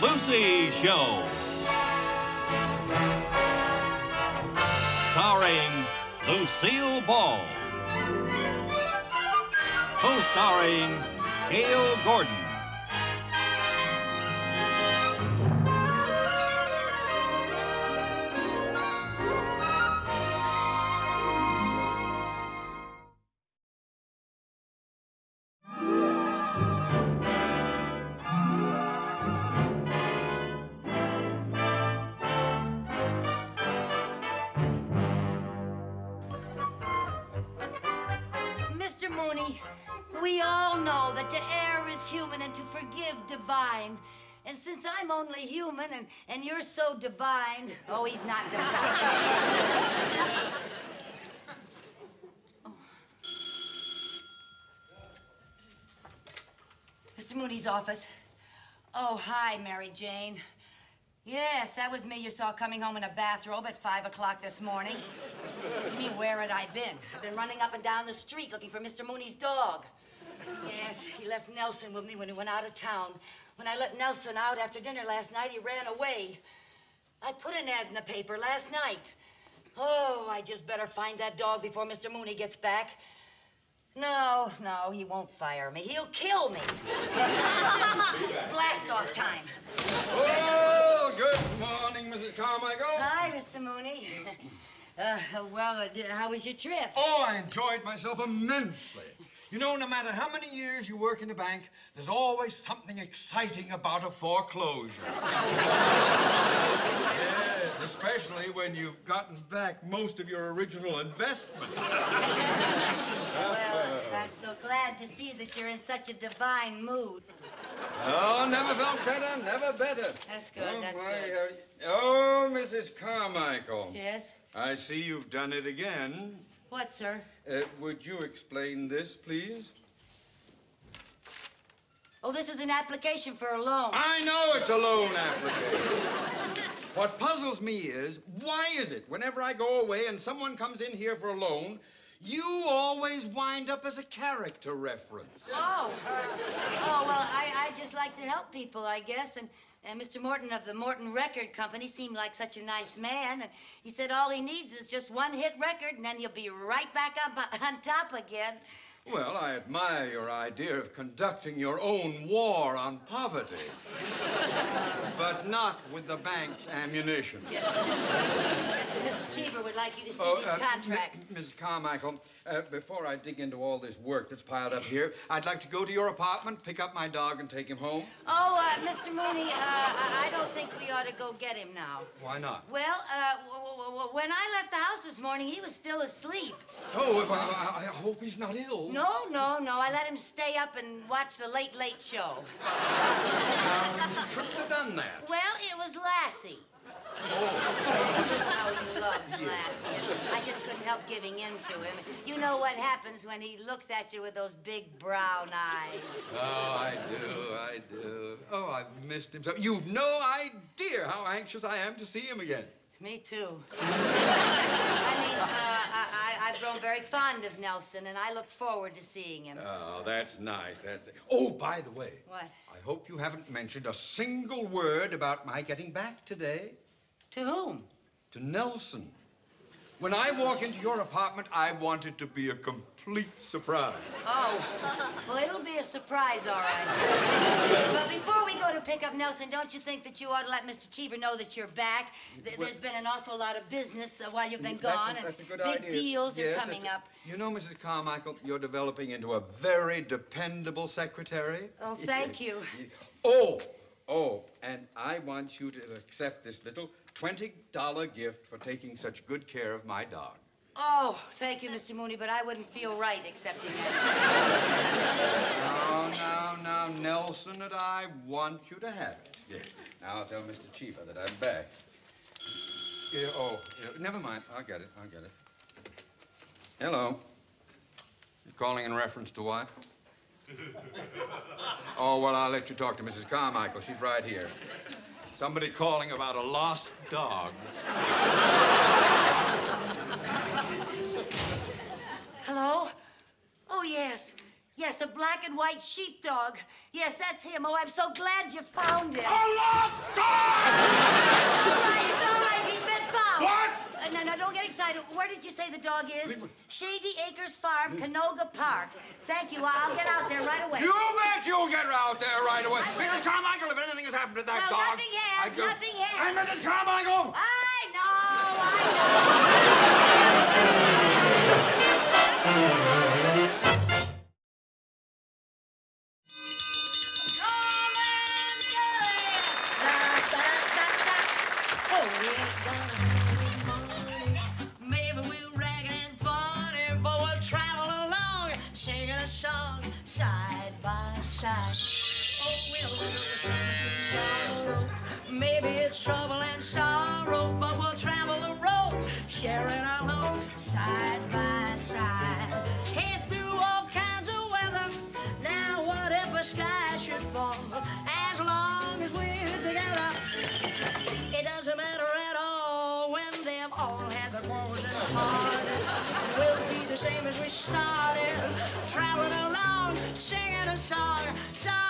Lucy Show. Starring Lucille Ball. Co-starring Gail Gordon. Mr. Mooney, we all know that to err is human and to forgive divine. And since I'm only human and you're so divine... Oh, he's not divine. Oh. Mr. Mooney's office. Oh, hi, Mary Jane. Yes, that was me you saw coming home in a bathrobe at 5 o'clock this morning. You mean, where had I been? I've been running up and down the street looking for Mr. Mooney's dog. Yes, he left Nelson with me when he went out of town. When I let Nelson out after dinner last night, he ran away. I put an ad in the paper last night. Oh, I just better find that dog before Mr. Mooney gets back. No, he won't fire me. He'll kill me. It's blast-off time. Oh, good morning, Mrs. Carmichael. Hi, Mr. Mooney. How was your trip? Oh, I enjoyed myself immensely. You know, no matter how many years you work in a bank, there's always something exciting about a foreclosure. Yes, especially when you've gotten back most of your original investment. Well, I'm so glad to see that you're in such a divine mood. Oh, never felt better, never better. That's good, that's good. Oh, Mrs. Carmichael. Yes? I see you've done it again. What, sir? Would you explain this, please? Oh, this is an application for a loan. I know it's a loan application. What puzzles me is, why is it whenever I go away and someone comes in here for a loan, you always wind up as a character reference? Oh, well, I just like to help people, I guess, and Mr. Morton of the Morton Record Company seemed like such a nice man, and he said all he needs is just one hit record, and then he'll be right back up on top again. Well, I admire your idea of conducting your own war on poverty. But not with the bank's ammunition. Yes, sir. Yes, sir. Mr. Cheever would like you to see these contracts. Mrs. Carmichael, before I dig into all this work that's piled up here, I'd like to go to your apartment, pick up my dog, and take him home. Oh, Mr. Mooney, I don't think we ought to go get him now. Why not? Well, when I left the house this morning, he was still asleep. Oh, I hope he's not ill. No. I let him stay up and watch the Late Late Show. You shouldn't have done that. Well, it was Lassie. Oh. How he loves Lassie. I just couldn't help giving in to him. You know what happens when he looks at you with those big brown eyes. Oh, I do. Oh, I've missed him so. You've no idea how anxious I am to see him again. Me too. I've grown very fond of Nelson, and I look forward to seeing him. Oh, that's nice. Oh, by the way. What? I hope you haven't mentioned a single word about my getting back today. To whom? To Nelson. When I walk into your apartment, I want it to be a complete surprise. Oh, well, it'll be a surprise, all right. But before we go to pick up Nelson, don't you think that you ought to let Mr. Cheever know that you're back? There's been an awful lot of business while you've been gone, that's a good big idea. deals are coming up. You know, Mrs. Carmichael, you're developing into a very dependable secretary. Oh, thank you. Oh, and I want you to accept this little $20 gift for taking such good care of my dog. Oh, thank you, Mr. Mooney, but I wouldn't feel right accepting that. Now, Nelson and I want you to have it. Yes. Now, I'll tell Mr. Cheever that I'm back. Never mind. I'll get it. Hello. You calling in reference to what? Oh, well, I'll let you talk to Mrs. Carmichael. She's right here. Somebody calling about a lost dog. Hello? Oh, yes. Yes, yes, a black and white sheepdog. Yes, that's him. Oh, I'm so glad you found him. A lost dog! All right, he's been found. What? No, don't get excited. Where did you say the dog is? Shady Acres Farm, Canoga Park. Thank you. I'll get out there right away. You bet you'll get out there right away. Mrs. Carmichael, if anything has happened to that Well, dog... nothing has. Nothing has. Hey, Mrs. Carmichael! I know. Maybe we'll rag and funny, but we'll travel along, singing a song side by side. Oh, maybe it's trouble and sorrow, but we'll travel the road, sharing our load side by side. Head through all kinds of weather. Now, what if a sky should fall? As long as we're together, it doesn't matter at all when they've all had their woes and heart. We'll be the same as we started, traveling along, singing a song, side by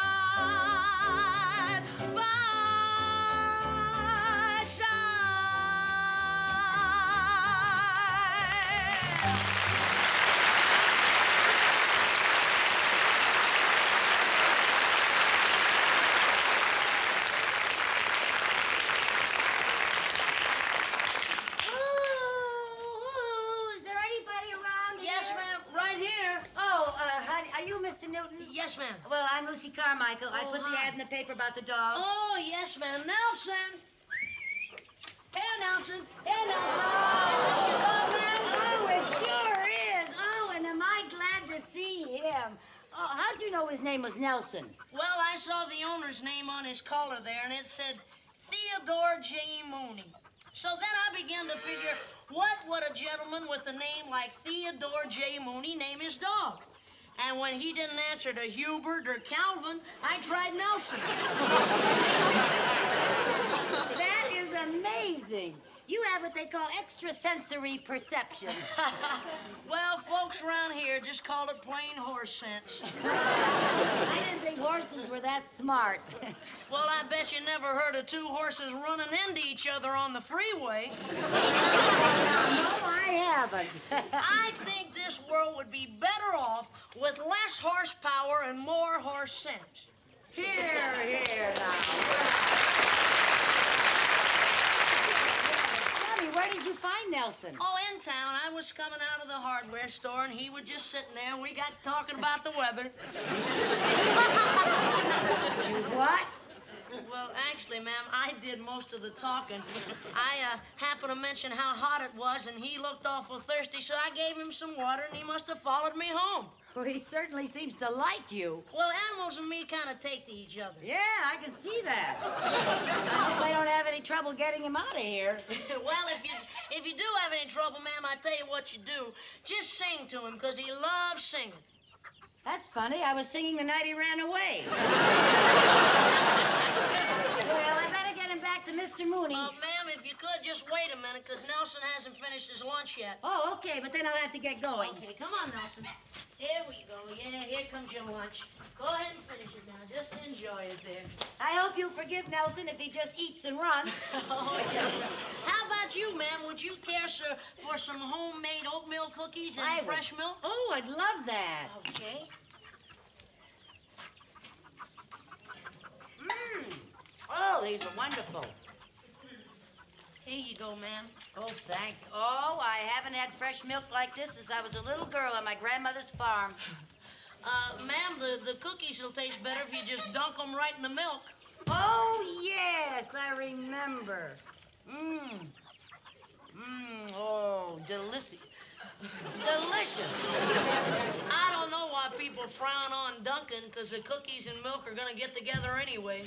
Mr. Newton? Yes, ma'am. Well, I'm Lucy Carmichael. I put the ad in the paper about the dog. Oh, yes, ma'am. Nelson! Here, Nelson. Here, Nelson. Is this your dog, ma'am? Oh, it sure is. Oh, and am I glad to see him. Oh, how'd you know his name was Nelson? Well, I saw the owner's name on his collar there, and it said Theodore J. Mooney. So then I began to figure, what would a gentleman with a name like Theodore J. Mooney name his dog? And when he didn't answer to Hubert or Calvin, I tried Nelson. That is amazing. You have what they call extrasensory perception. Well, folks around here just call it plain horse sense. I didn't think horses were that smart. Well, I bet you never heard of two horses running into each other on the freeway. No, I haven't. I think this world would be better off with less horsepower and more horse sense. Here now. Where did you find Nelson? Oh, in town. I was coming out of the hardware store, and he was just sitting there, and we got talking about the weather. You what? Well, actually, ma'am, I did most of the talking. I happened to mention how hot it was, and he looked awful thirsty, so I gave him some water, and he must have followed me home. Well, he certainly seems to like you. Well, animals and me kind of take to each other. Yeah, I can see that. I hope I don't have any trouble getting him out of here. Well, if you do have any trouble, ma'am, I tell you what you do. Just sing to him, because he loves singing. That's funny. I was singing the night he ran away. Well, I better get him back to Mr. Mooney. Ma'am, if you could, just wait a minute, because Nelson hasn't finished his lunch yet. Oh, okay, but then I'll have to get going. Okay, come on, Nelson. Here we go. Yeah, here comes your lunch. Go ahead and finish it now. Just enjoy it there. I hope you'll forgive Nelson if he just eats and runs. Oh, yes. How about you, ma'am? Would you care, sir, for some homemade oatmeal cookies and fresh milk? Oh, I'd love that. Okay. Oh, these are wonderful. Here you go, ma'am. Oh, thank you. Oh, I haven't had fresh milk like this since I was a little girl on my grandmother's farm. Ma'am, the cookies will taste better if you just dunk them right in the milk. Oh, yes, I remember. Oh, delicious. Delicious. I don't know why people frown on dunking, because the cookies and milk are going to get together anyway.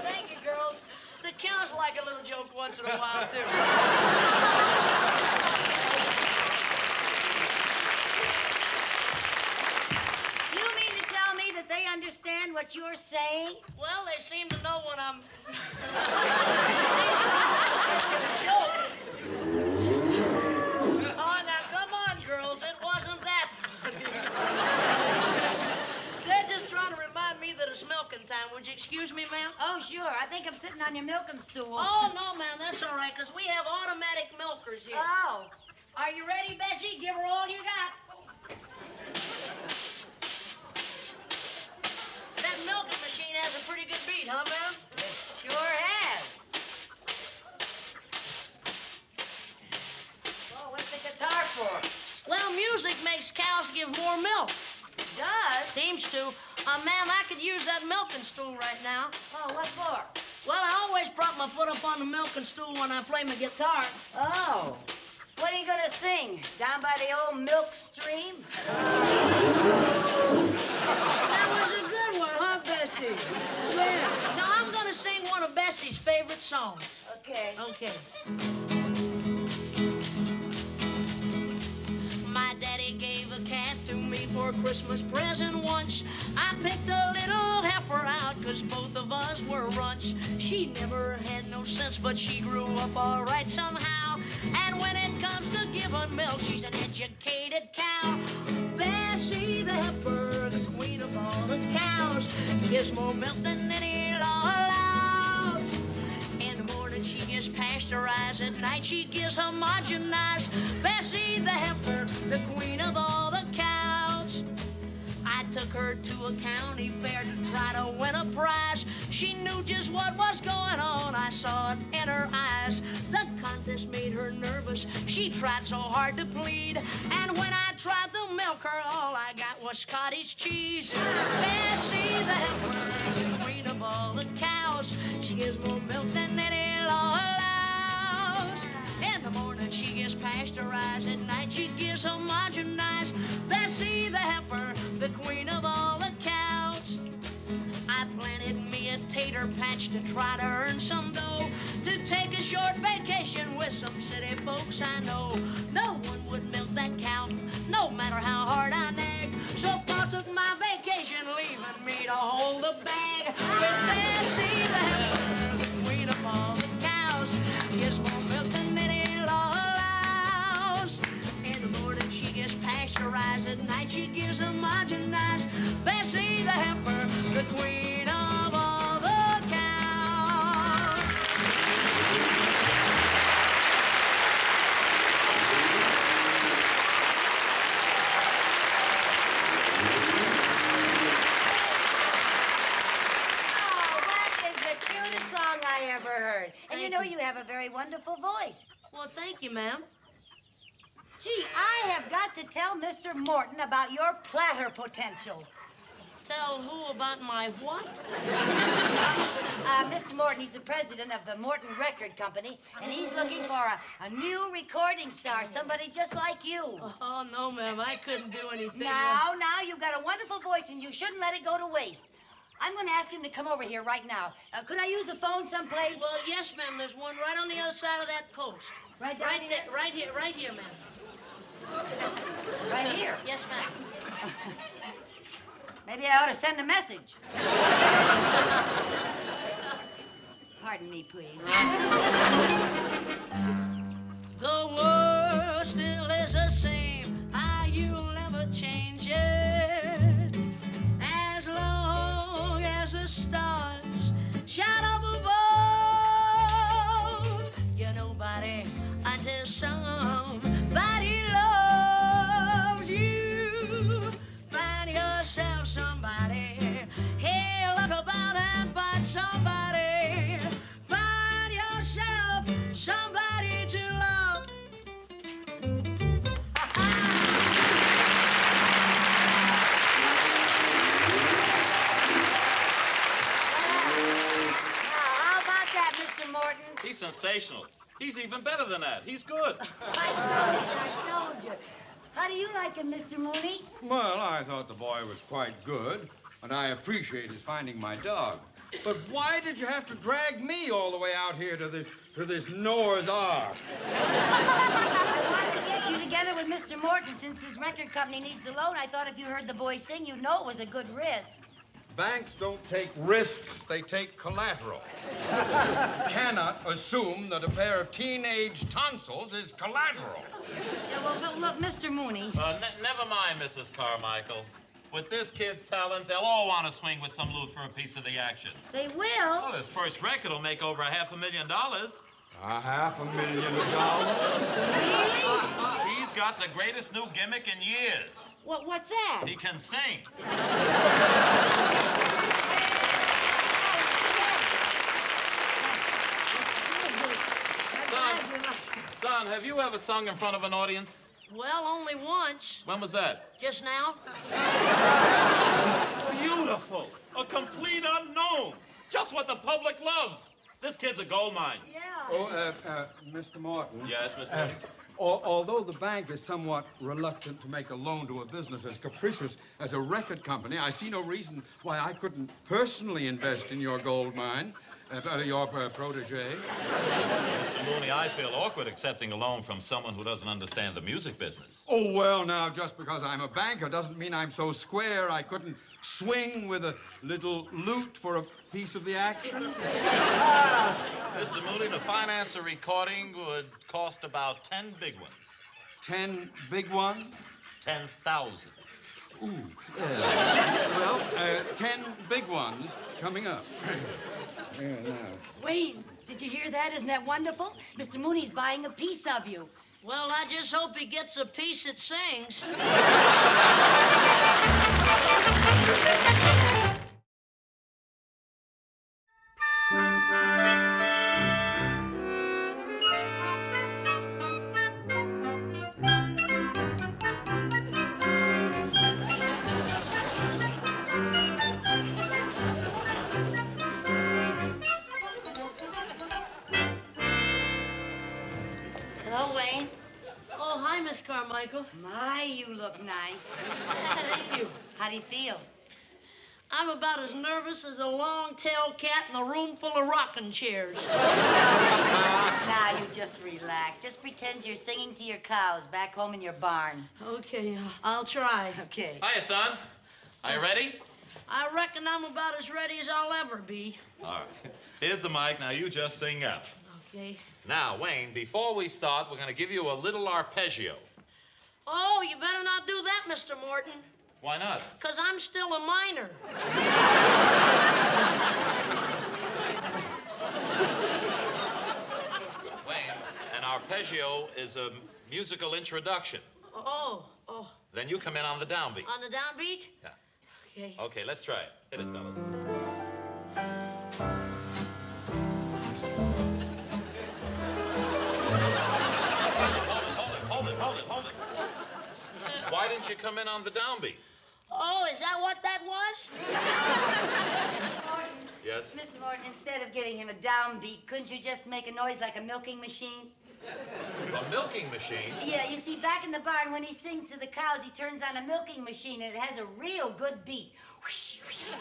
Thank you, girls. The cows like a little joke once in a while, too. You mean to tell me that they understand what you're saying? Well, they seem to know when I'm... It's a joke. Oh, sure. I think I'm sitting on your milking stool. Oh, no, ma'am, that's all right, because we have automatic milkers here. Oh. Are you ready, Bessie? Give her all you got. That milking machine has a pretty good beat, huh, ma'am? Sure has. Well, what's the guitar for? Well, music makes cows give more milk. It does? Seems to. Ma'am, I could use that milking stool right now. Oh, what for? Well, I always prop my foot up on the milking stool when I play my guitar. Oh. What are you going to sing? Down by the old milk stream? That was a good one, huh, Bessie? Yeah. Now, I'm going to sing one of Bessie's favorite songs. Okay. Okay. My daddy gave a calf to me for a Christmas present once. I picked a little heifer out 'cause both of us were runts. She never had no sense, but she grew up all right somehow. And when it comes to giving milk, she's an educated cow. Bessie the heifer, the queen of all the cows, gives more milk than any law allows. In the morning she gets pasteurized, at night she gives homogenized. Bessie the heifer, the queen of all the cows. I took her to a county fair to try to win a prize. She knew just what was going on, I saw it in her eyes. The contest made her nervous, she tried so hard to plead. And when I tried to milk her, all I got was Scottish cheese. Bessie the heifer, the queen of all the cows, she gives more milk than any law allows. In the morning she gets pasteurized, at night she gives homogenized. Bessie the heifer, the queen of all the cows. I planted me a tater patch to try to earn some dough, to take a short vacation with some city folks I know. No one would milk that cow, no matter how hard I nagged. So Pa took my vacation, leaving me to hold the bag. With Bessie the heifer, the queen of all the cows, gives more milk than any law allows. In the morning she gets pasteurized, at night she gives homogenized. Bessie the heifer, the queen of all the cows. Oh, that is the cutest song I ever heard. And you know you have a very wonderful voice. Well, thank you, ma'am. Gee, I have got to tell Mr. Morton about your platter potential. Tell who about my what? Mr. Morton, he's the president of the Morton Record Company, and he's looking for a new recording star, somebody just like you. Oh, no, ma'am, I couldn't do anything. Now, you've got a wonderful voice, and you shouldn't let it go to waste. I'm going to ask him to come over here right now. Could I use the phone someplace? Well, yes, ma'am, there's one right on the other side of that post. Right down here? Right here, ma'am. Right here? Yes, ma'am. Maybe I ought to send a message. Pardon me, please. The world still is the same. You'll never change it. As long as the stars shine up above, you're nobody until somebody loves you. Find yourself somebody. Hey, look about and find somebody. Find yourself somebody to love. How about that, Mr. Morton? He's sensational. He's even better than that. He's good. I told you. How do you like him, Mr. Mooney? Well, I thought the boy was quite good, and I appreciate his finding my dog. But why did you have to drag me all the way out here to this Noah's Ark? I wanted to get you together with Mr. Morton since his record company needs a loan. I thought if you heard the boy sing, you'd know it was a good risk. Banks don't take risks, they take collateral. Cannot assume that a pair of teenage tonsils is collateral. Yeah, well, look, Mr. Mooney. Never mind, Mrs. Carmichael. With this kid's talent, they'll all want to swing with some loot for a piece of the action. They will. Well, his first record will make over $500,000. $500,000? He's got the greatest new gimmick in years. What's that? He can sing. Son, have you ever sung in front of an audience? Well, only once. When was that? Just now. Beautiful. A complete unknown. Just what the public loves. This kid's a gold mine. Yeah. Oh, Mr. Morton. Yes, Mr. Morton. Although the bank is somewhat reluctant to make a loan to a business as capricious as a record company, I see no reason why I couldn't personally invest in your gold mine, your protege. Mr. Mooney, I feel awkward accepting a loan from someone who doesn't understand the music business. Oh, well, now, just because I'm a banker doesn't mean I'm so square I couldn't swing with a little loot for a piece of the action. Mr. Mooney, to finance a recording would cost about 10 big ones. 10 big ones? 10,000. Ooh, yeah. Well, 10 big ones coming up. Yeah, now. Wayne, did you hear that? Isn't that wonderful? Mr. Mooney's buying a piece of you. Well, I just hope he gets a piece that sings. Hello, Wayne. Oh, hi, Miss Carmichael. My, you look nice. Thank you. How do you feel? I'm about as nervous as a long-tailed cat in a room full of rocking chairs. Now, you just relax. Just pretend you're singing to your cows back home in your barn. Okay, I'll try. Okay. Hiya, son. Are you ready? I reckon I'm about as ready as I'll ever be. All right. Here's the mic. Now you just sing out. Okay. Now, Wayne, before we start, we're going to give you a little arpeggio. Oh, you better not do that, Mr. Morton. Why not? 'Cause I'm still a minor. Wayne, an arpeggio is a musical introduction. Oh. Then you come in on the downbeat. On the downbeat? Yeah. Okay. Okay, let's try it. Hit it, fellas. Hold it. Why didn't you come in on the downbeat? Oh, is that what that was? Morton. Yes? Mr. Morton, instead of giving him a downbeat, couldn't you just make a noise like a milking machine? A milking machine? Yeah, you see, back in the barn, when he sings to the cows, he turns on a milking machine, and it has a real good beat. Mr.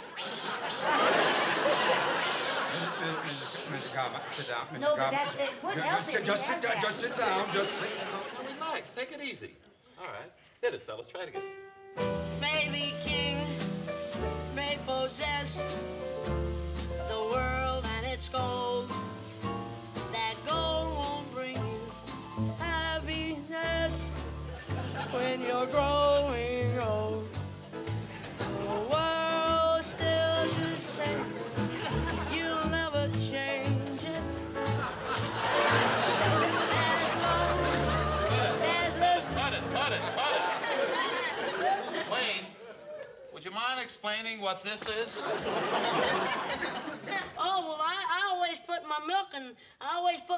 Carmichael, sit down. Mr. No, but Carmichael. it would help him. Just sit down. Just sit down. Relax, take it easy. All right. Hit it, fellas. Try it again. May be king, may possess the world and its gold. That gold won't bring you happiness when you're growing old. The world still the same. You'll never change it. Cut it. Wayne, would you mind explaining what this is? Oh, well, I always put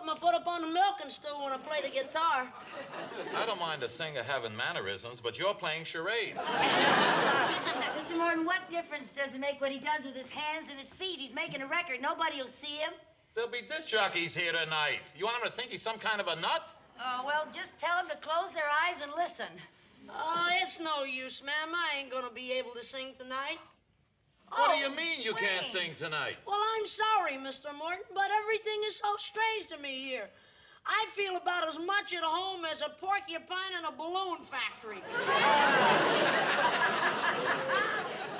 my foot up on the milking stool when I play the guitar. I don't mind a singer having mannerisms, but you're playing charades. Mr. Morton, what difference does it make what he does with his hands and his feet? He's making a record. Nobody will see him. There'll be disc jockeys here tonight. You want them to think he's some kind of a nut? Oh, well, just tell them to close their eyes and listen. Oh, it's no use, ma'am. I ain't gonna be able to sing tonight. What do you mean you can't Wayne. sing tonight? Well, I'm sorry, Mr. Morton, but everything is so strange to me here. I feel about as much at home as a porcupine in a balloon factory.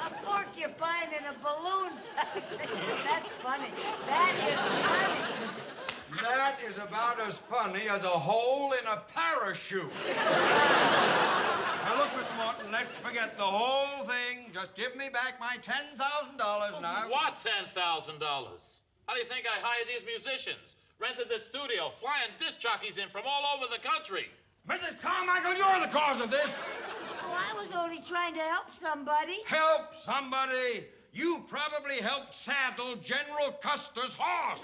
A porcupine in a balloon factory. That's funny. That is funny. That is about about as funny as a hole in a parachute. Now, look, Mr. Morton, let's forget the whole thing. Just give me back my $10,000 now. What $10,000? How do you think I hired these musicians? Rented the studio, flying disc jockeys in from all over the country. Mrs. Carmichael, you're the cause of this. Oh, I was only trying to help somebody. Help somebody. You probably helped saddle General Custer's horse.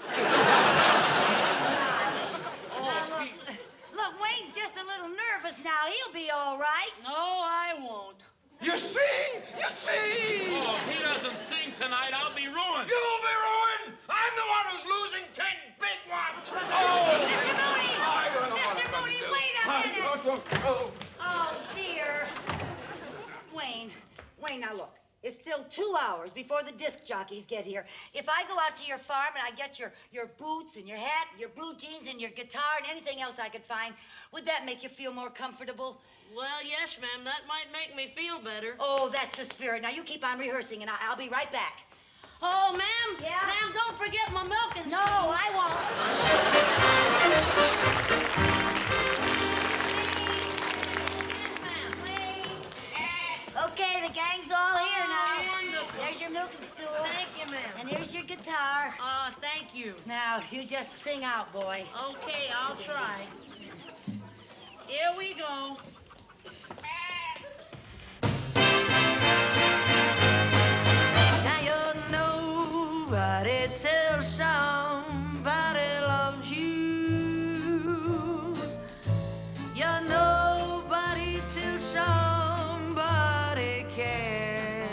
Look, Wayne's just a little nervous now. He'll be all right. No, I won't. You see? You see? Oh, if he doesn't sing tonight, I'll be ruined. You'll be ruined. I'm the one who's losing 10 big ones. Mr. Mooney, wait a minute. Oh, dear. Wayne, now look. It's still 2 hours before the disc jockeys get here. If I go out to your farm and I get your boots and your hat and your blue jeans and your guitar and anything else I could find, would that make you feel more comfortable? Well, yes, ma'am. That might make me feel better. Oh, that's the spirit. Now, you keep on rehearsing, and I'll be right back. Oh, ma'am. Yeah? Ma'am, don't forget my milking No, spoon. I won't. Yes, ma'am. Okay, the gang's all here now. Oh, wonderful. There's your milking stool. Thank you, ma'am. And here's your guitar. Thank you. Now, you just sing out, boy. Okay, I'll try. Here we go. Now you're nobody till somebody loves you. You're nobody till somebody cares.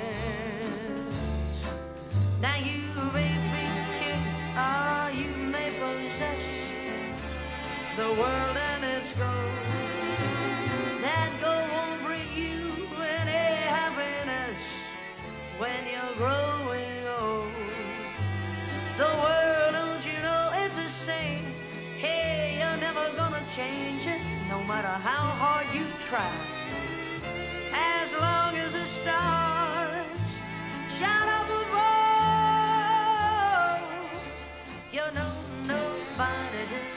Now you may be king, or you may possess the world and its gold. That gold won't bring you any happiness when you're growing old. The world, don't you know, it's a saying, hey, you're never gonna change it, no matter how hard you try. As long as the stars shine up above, you're nobody till